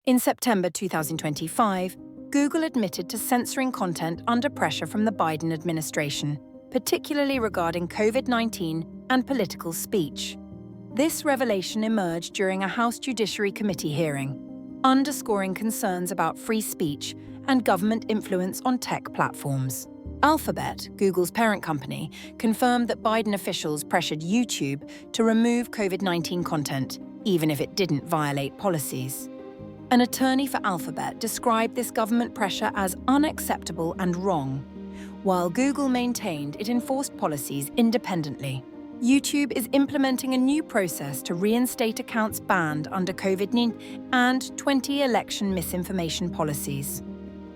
In September 2025, Google admitted to censoring content under pressure from the Biden administration, particularly regarding COVID-19 and political speech. This revelation emerged during a House Judiciary Committee hearing, underscoring concerns about free speech and government influence on tech platforms. Alphabet, Google's parent company, confirmed that Biden officials pressured YouTube to remove COVID-19 content, even if it didn't violate policies. An attorney for Alphabet described this government pressure as unacceptable and wrong, while Google maintained it enforced policies independently. YouTube is implementing a new process to reinstate accounts banned under COVID-19 and 20 election misinformation policies.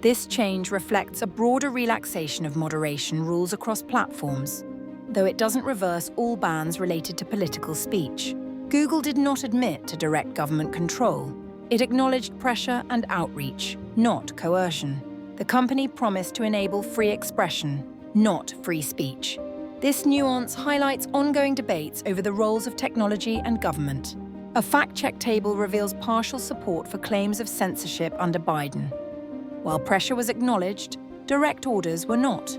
This change reflects a broader relaxation of moderation rules across platforms, though it doesn't reverse all bans related to political speech. Google did not admit to direct government control. It acknowledged pressure and outreach, not coercion. The company promised to enable free expression, not free speech. This nuance highlights ongoing debates over the roles of technology and government. A fact-check table reveals partial support for claims of censorship under Biden. While pressure was acknowledged, direct orders were not.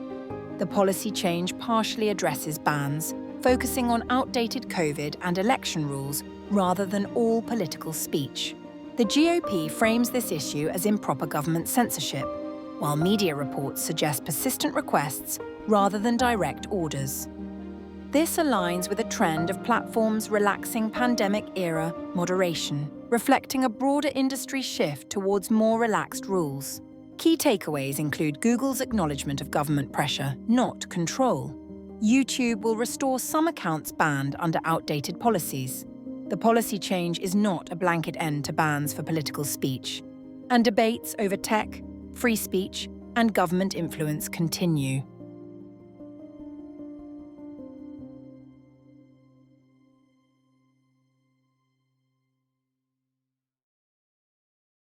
The policy change partially addresses bans, focusing on outdated COVID and election rules rather than all political speech. The GOP frames this issue as improper government censorship, while media reports suggest persistent requests rather than direct orders. This aligns with a trend of platforms relaxing pandemic-era moderation, reflecting a broader industry shift towards more relaxed rules. Key takeaways include Google's acknowledgement of government pressure, not control. YouTube will restore some accounts banned under outdated policies. The policy change is not a blanket end to bans for political speech, and debates over tech, free speech, and government influence continue.